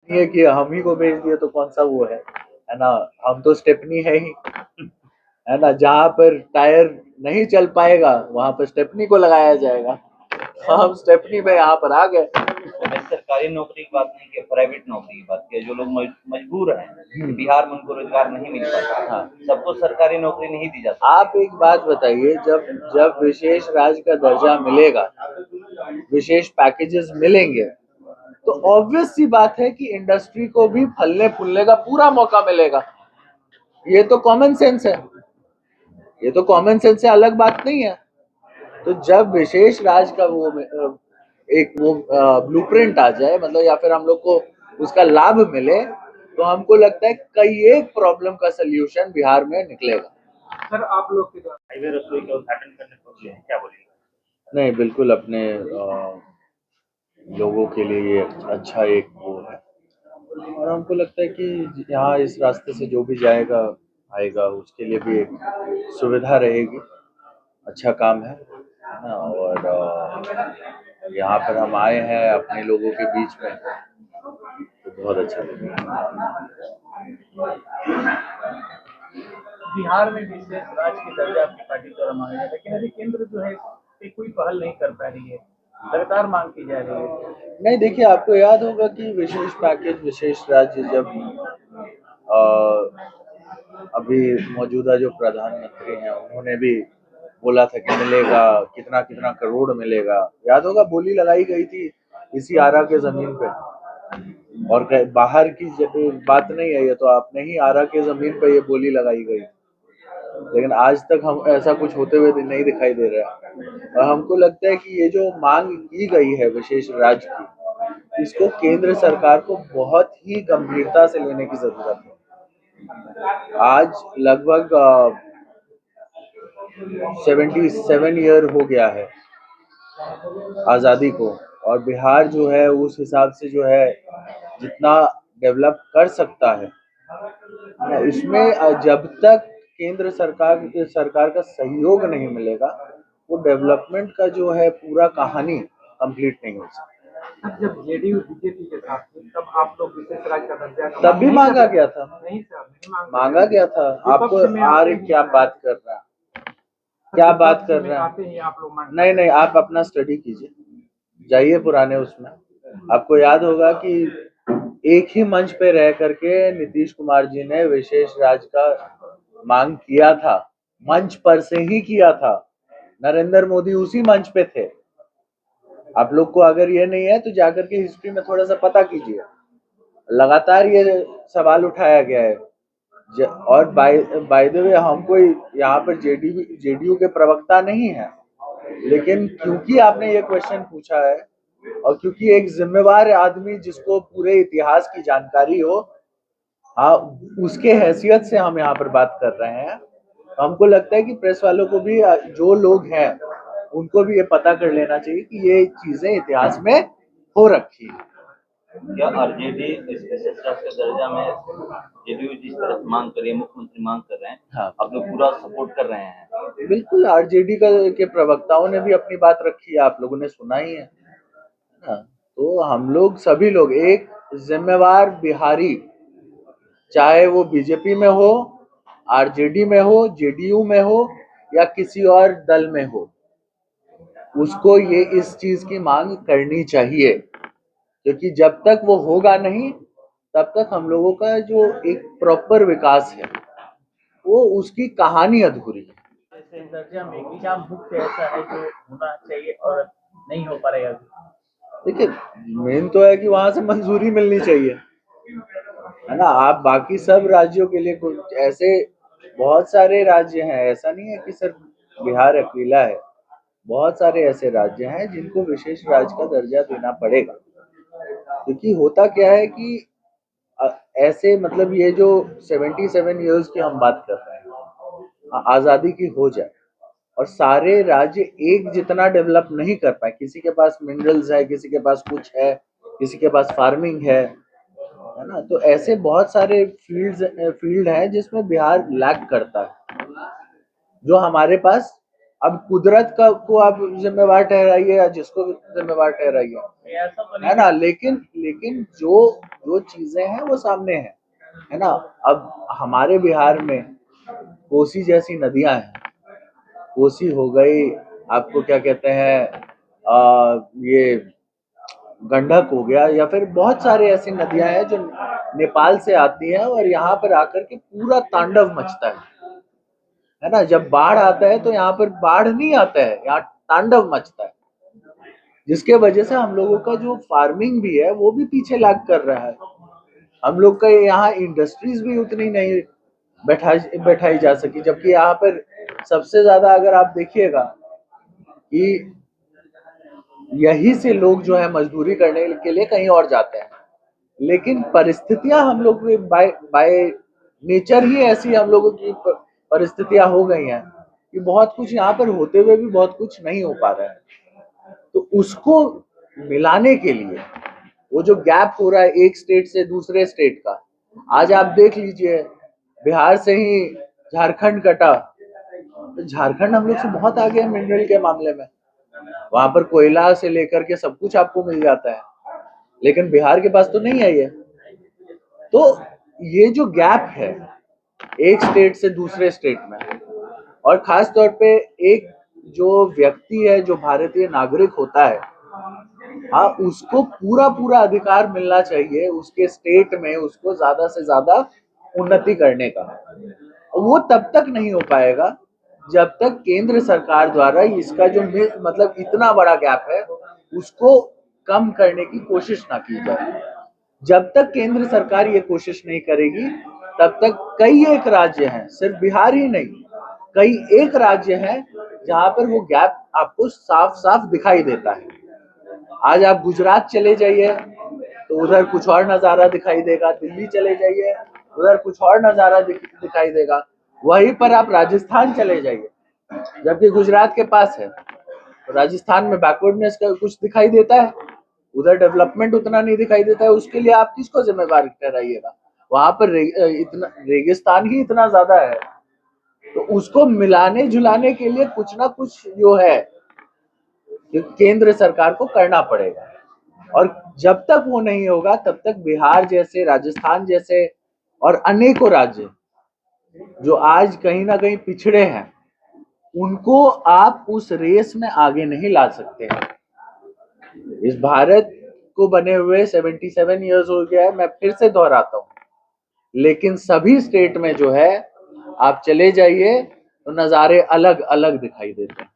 ये कि हम ही को भेज दिए तो कौन सा वो है ना। हम तो स्टेपनी है ही, है ना। जहाँ पर टायर नहीं चल पाएगा वहां पर स्टेपनी को लगाया जाएगा। हम स्टेपनी पे यहाँ पर आ गए। मैंने सरकारी नौकरी की बात नहीं की, प्राइवेट नौकरी की बात की। जो लोग मजबूर हैं, बिहार में उनको रोजगार नहीं मिल पाता, हाँ, सबको सरकारी नौकरी नहीं दी जाती। आप एक बात बताइए, जब जब विशेष राज्य का दर्जा मिलेगा, विशेष पैकेजेस मिलेंगे, तो ऑब्वियस सी बात है कि इंडस्ट्री को भी फलने फूलने का पूरा मौका मिलेगा। ये तो कॉमन सेंस है, ये तो कॉमन सेंस से अलग बात नहीं है। तो जब विशेष राज का वो एक वो ब्लूप्रिंट आ जाए, मतलब या फिर हम लोग को उसका लाभ मिले, तो हमको लगता है कई एक प्रॉब्लम का सलूशन बिहार में निकलेगा। सर, आप लोग के द्वारा हाईवे रसोई का उद्घाटन करने पहुंचे हैं, क्या बोलिएगा? नहीं, बिल्कुल अपने लोगों के लिए ये अच्छा एक वो है, और हमको लगता है कि यहाँ इस रास्ते से जो भी जाएगा आएगा उसके लिए भी एक सुविधा रहेगी। अच्छा काम है ना। और यहाँ पर हम आए हैं अपने लोगों के बीच में, तो बहुत अच्छा लगा। बिहार में विशेष राज्य की दर्जा आपकी पार्टी द्वारा मांगा गया, लेकिन अभी केंद्र जो है पे कोई पहल नहीं कर पा रही है, लगातार मांग की जा रही है। नहीं, देखिए आपको याद होगा कि विशेष पैकेज, विशेष राज्य जब अभी मौजूदा जो प्रधानमंत्री हैं उन्होंने भी बोला था कि मिलेगा, कितना कितना करोड़ मिलेगा। याद होगा, बोली लगाई गई थी इसी आरा के जमीन पे। और बाहर की बात नहीं है ये, तो आपने ही आरा के जमीन पे ये बोली लगाई गई। लेकिन आज तक हम ऐसा कुछ होते हुए नहीं दिखाई दे रहा है। और हमको लगता है कि ये जो मांग की गई है विशेष राज्य की, इसको केंद्र सरकार को बहुत ही गंभीरता से लेने की जरूरत है। आज लगभग 77 ईयर हो गया है आज़ादी को, और बिहार जो है उस हिसाब से जो है जितना डेवलप कर सकता है, इसमें जब तक केंद्र सरकार का सहयोग नहीं मिलेगा, वो डेवलपमेंट का जो है पूरा कहानी कंप्लीट नहीं हो सकती। जब जेडीयू बीजेपी के साथ थे, तब आप लोग विशेष राज्य का दर्जा तब भी मांगा गया था। नहीं सर, नहीं मांगा गया था। आपको आर क्या बात कर रहा है, क्या बात कर रहे हैं आप लोग? नहीं नहीं, आप अपना स्टडी कीजिए, जाइए पुराने उसमें। आपको याद होगा कि एक ही मंच पे रह करके नीतीश कुमार जी ने विशेष राज्य का मांग किया था, मंच पर से ही किया था। नरेंद्र मोदी उसी मंच पे थे। आप लोग को अगर ये नहीं है तो जाकर के हिस्ट्री में थोड़ा सा पता कीजिए। लगातार ये सवाल उठाया गया है। और बाय द वे, हम कोई यहाँ पर जेडीयू के प्रवक्ता नहीं है, लेकिन क्योंकि आपने ये क्वेश्चन पूछा है, और क्योंकि एक जिम्मेवार आदमी जिसको पूरे इतिहास की जानकारी हो, हाँ, उसके हैसियत से हम यहाँ पर बात कर रहे हैं। हमको लगता है कि प्रेस वालों को भी, जो लोग हैं उनको भी ये पता कर लेना चाहिए कि ये चीजें इतिहास में हो रखी है। क्या आरजेडी इस विशेष राष्ट्रीय दर्जा में जेडीयू जिस तरह से मांग कर रही है, मुख्यमंत्री मांग कर रहे हैं, हाँ, आप लोग पूरा सपोर्ट कर रहे हैं? बिल्कुल। आरजेडी के प्रवक्ताओं ने भी अपनी बात रखी है, आप लोगों ने सुना ही है ना। तो हम लोग सभी लोग एक जिम्मेवार बिहारी, चाहे वो बीजेपी में हो, आरजेडी में हो, जेडीयू में हो, या किसी और दल में हो, उसको ये इस चीज की मांग करनी चाहिए। क्योंकि जब तक वो होगा नहीं, तब तक हम लोगों का जो एक प्रॉपर विकास है, वो उसकी कहानी अधूरी है। जैसे दर्जा में क्या मुख्य ऐसा है जो होना चाहिए और नहीं हो पा रहा है? देखिए, मेन तो है कि वहां से मंजूरी मिलनी चाहिए, है ना। आप बाकी सब राज्यों के लिए, कुछ ऐसे बहुत सारे राज्य हैं, ऐसा नहीं है कि सिर्फ बिहार अकेला है। बहुत सारे ऐसे राज्य हैं जिनको विशेष राज्य का दर्जा देना पड़ेगा। क्योंकि होता क्या है कि ऐसे, मतलब ये जो 77 ईयर्स की हम बात कर रहे हैं, आजादी की हो जाए और सारे राज्य एक जितना डेवलप नहीं कर पाए, किसी के पास मिनरल्स है, किसी के पास कुछ है, किसी के पास फार्मिंग है ना। तो ऐसे बहुत सारे फील्ड हैं जिसमें बिहार लैग करता है, जो हमारे पास अब कुदरत का को आप जिम्मेवार ठहराइए या जिसको भी जिम्मेवार ठहराइए, ऐसा तो नहीं है ना। लेकिन लेकिन जो जो चीजें हैं वो सामने है ना। अब हमारे बिहार में कोसी जैसी नदियां हैं, कोसी हो गई, आपको क्या कहते हैं, ये गंडक हो गया, या फिर बहुत सारे ऐसी नदियां हैं जो नेपाल से आती हैं और यहाँ पर आकर के पूरा तांडव मचता है ना। जब बाढ़ आता है तो यहाँ पर बाढ़ नहीं आता है, यहाँ तांडव मचता है, जिसके वजह से हम लोगों का जो फार्मिंग भी है वो भी पीछे लाग कर रहा है। हम लोग का यहाँ इंडस्ट्रीज भी उतनी नहीं बैठाई जा सकी, जबकि यहाँ पर सबसे ज्यादा अगर आप देखिएगा कि यही से लोग जो है मजदूरी करने के लिए कहीं और जाते हैं, लेकिन परिस्थितियां हम लोग बाय बाय नेचर ही ऐसी हम लोगों की परिस्थितियां हो गई हैं कि बहुत कुछ यहाँ पर होते हुए भी बहुत कुछ नहीं हो पा रहा है। तो उसको मिलाने के लिए वो जो गैप हो रहा है एक स्टेट से दूसरे स्टेट का, आज आप देख लीजिए, बिहार से ही झारखंड कटा, तो झारखंड हम लोग से बहुत आगे है मिनरल के मामले में। वहां पर कोयला से लेकर के सब कुछ आपको मिल जाता है, लेकिन बिहार के पास तो नहीं है ये। तो ये जो गैप है एक स्टेट से दूसरे स्टेट में, और खास तौर पे एक जो व्यक्ति है जो भारतीय नागरिक होता है, हाँ, उसको पूरा पूरा अधिकार मिलना चाहिए उसके स्टेट में उसको ज्यादा से ज्यादा उन्नति करने का। वो तब तक नहीं हो पाएगा जब तक केंद्र सरकार द्वारा इसका जो मतलब इतना बड़ा गैप है उसको कम करने की कोशिश ना की जाए। जब तक केंद्र सरकार ये कोशिश नहीं करेगी तब तक कई एक राज्य हैं, सिर्फ बिहार ही नहीं, कई एक राज्य हैं जहां पर वो गैप आपको साफ साफ दिखाई देता है। आज आप गुजरात चले जाइए तो उधर कुछ और नजारा दिखाई देगा, दिल्ली चले जाइए उधर कुछ और नजारा दिखाई देगा, वहीं पर आप राजस्थान चले जाइए जबकि गुजरात के पास है, तो राजस्थान में बैकवर्डनेस का कुछ दिखाई देता है, उधर डेवलपमेंट उतना नहीं दिखाई देता है। उसके लिए आप किसको जिम्मेवार ठहराइएगा? वहां पर इतना रेगिस्तान ही इतना ज्यादा है, तो उसको मिलाने झुलाने के लिए कुछ ना कुछ जो है जो केंद्र सरकार को करना पड़ेगा। और जब तक वो नहीं होगा तब तक बिहार जैसे, राजस्थान जैसे और अनेकों राज्य जो आज कहीं ना कहीं पिछड़े हैं, उनको आप उस रेस में आगे नहीं ला सकते हैं। इस भारत को बने हुए 77 ईयर्स हो गया है, मैं फिर से दोहराता हूँ, लेकिन सभी स्टेट में जो है आप चले जाइए तो नज़ारे अलग अलग दिखाई देते हैं।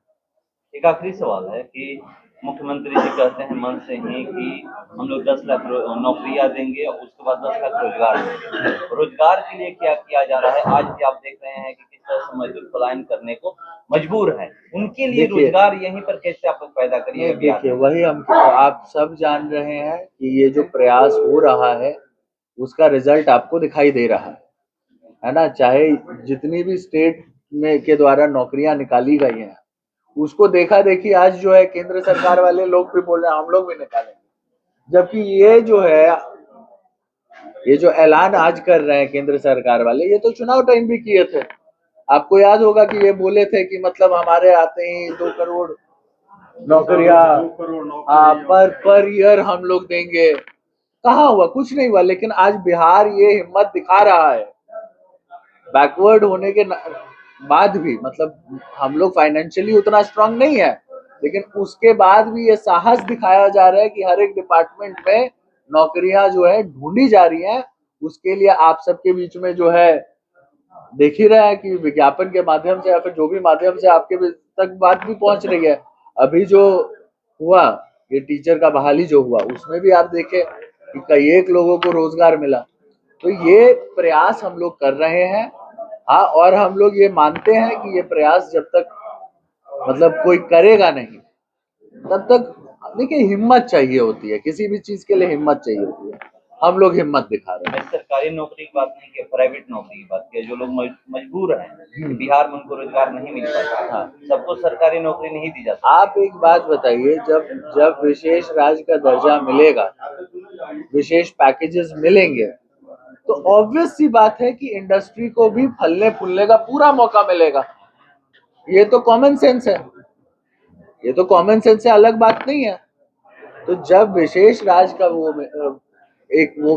एक आखिरी सवाल है कि मुख्यमंत्री जी कहते हैं मन से ही कि हम लोग 10 लाख नौकरियां देंगे और उसके बाद 10 लाख रोजगार देंगे। रोजगार के लिए क्या किया जा रहा है? आज भी आप देख रहे हैं कि किस तरह से मजदूर पलायन करने को मजबूर है, उनके लिए रोजगार यहीं पर कैसे आप लोग पैदा करिए? देखिए, वही हम आप सब जान रहे हैं कि ये जो प्रयास हो रहा है उसका रिजल्ट आपको दिखाई दे रहा है ना। चाहे जितनी भी स्टेट में के द्वारा नौकरियां निकाली गई हैं उसको देखा देखी आज जो है केंद्र सरकार वाले लोग भी बोल रहे हैं हम लोग भी निकालेंगे, जबकि ये जो है, ये जो ऐलान आज कर रहे हैं केंद्र सरकार वाले, ये तो चुनाव टाइम भी किए थे। आपको याद होगा कि ये बोले थे कि मतलब हमारे आते ही 2 करोड़ नौकरियां पर ईयर हम लोग देंगे। कहाँ हुआ? कुछ नहीं हुआ। लेकिन आज बिहार ये हिम्मत दिखा रहा है, बैकवर्ड होने के बाद भी, मतलब हम लोग फाइनेंशियली उतना स्ट्रांग नहीं है, लेकिन उसके बाद भी ये साहस दिखाया जा रहा है कि हर एक डिपार्टमेंट में नौकरियां जो है ढूंढी जा रही हैं। उसके लिए आप सबके बीच में जो है देख ही रहा है कि विज्ञापन के माध्यम से या फिर जो भी माध्यम से आपके तक बात भी पहुंच रही है। अभी जो हुआ ये टीचर का बहाली जो हुआ उसमें भी आप देखे कि कई एक लोगों को रोजगार मिला। तो ये प्रयास हम लोग कर रहे हैं, हाँ, और हम लोग ये मानते हैं कि ये प्रयास जब तक मतलब कोई करेगा नहीं तब तक, देखिए, हिम्मत चाहिए होती है, किसी भी चीज के लिए हिम्मत चाहिए होती है। हम लोग हिम्मत दिखा रहे हैं। मैं सरकारी नौकरी की बात नहीं की, प्राइवेट नौकरी की बात की। जो लोग मजबूर हैं, बिहार में उनको रोजगार नहीं मिल पाता, हाँ, सबको सरकारी नौकरी नहीं दी जाती। आप एक बात बताइए, जब जब विशेष राज्य का दर्जा मिलेगा, विशेष पैकेजेस मिलेंगे, तो ऑब्वियस सी बात है कि इंडस्ट्री को भी फलने फूलने का पूरा मौका मिलेगा। ये तो कॉमन सेंस है, ये तो कॉमन सेंस से अलग बात नहीं है। तो जब विशेष राज का वो एक वो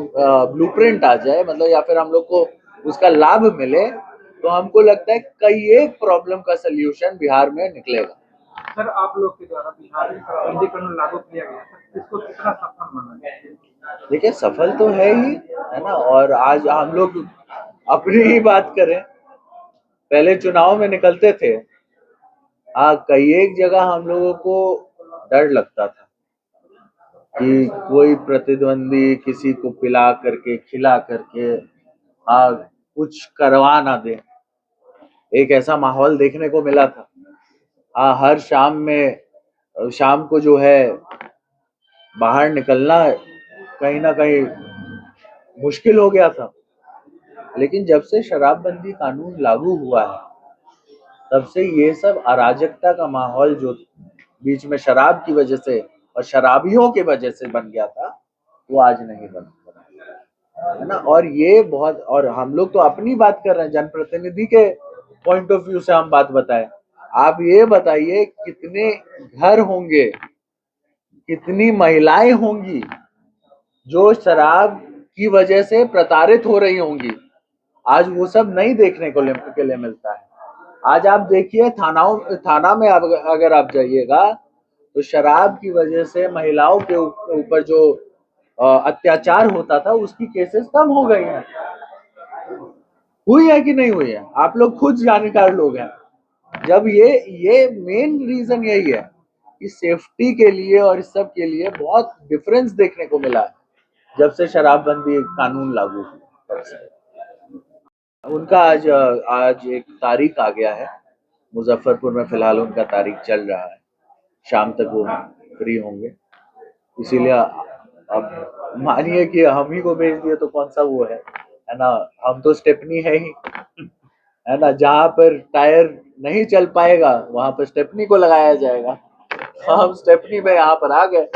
ब्लूप्रिंट आ जाए, मतलब या फिर हम लोग को उसका लाभ मिले, तो हमको लगता है कई एक प्रॉब्लम का सल्यूशन बिहार में निकलेगा। सर, आप लोग के द्वारा बिहार में शराबबंदी कानून लागू किया गया था, इसको कितना सफल माना जाए? देखिए सफल तो है ही, है ना। और आज हम लोग अपनी ही बात करें, पहले चुनाव में निकलते थे, हाँ कई एक जगह हम लोगों को डर लगता था कि कोई प्रतिद्वंदी किसी को पिला करके खिला करके हाँ कुछ करवा ना दे। एक ऐसा माहौल देखने को मिला था। हाँ हर शाम को जो है बाहर निकलना कहीं ना कहीं मुश्किल हो गया था। लेकिन जब से शराबबंदी कानून लागू हुआ है, तब से ये सब अराजकता का माहौल जो बीच में शराब की वजह से और शराबियों की वजह से बन गया था, वो आज नहीं बन रहा है ना। और ये बहुत, और हम लोग तो अपनी बात कर रहे हैं, जनप्रतिनिधि के पॉइंट ऑफ व्यू से हम बात बताएं। आप ये बताइए कितने घर होंगे, कितनी महिलाएं होंगी जो शराब की वजह से प्रताड़ित हो रही होंगी, आज वो सब नहीं देखने को के लिए मिलता है। आज आप देखिए थाना में अगर आप जाइएगा, तो शराब की वजह से महिलाओं के ऊपर जो अत्याचार होता था, उसकी केसेस कम हो गई हैं। हुई है कि नहीं हुई है, आप लोग खुद जानकार लोग हैं। जब ये मेन रीजन यही है कि सेफ्टी के लिए और इस सब के लिए बहुत डिफरेंस देखने को मिला है जब से शराबबंदी कानून लागू हुआ। उनका आज एक तारीख आ गया है, मुजफ्फरपुर में फिलहाल उनका तारीख चल रहा है, शाम तक वो फ्री होंगे। इसीलिए अब मानिए कि हम ही को भेज दिए तो कौन सा वो है ना। हम तो स्टेपनी है ही, है ना। जहां पर टायर नहीं चल पाएगा वहां पर स्टेपनी को लगाया जाएगा। हम स्टेपनी में यहाँ पर आ गए।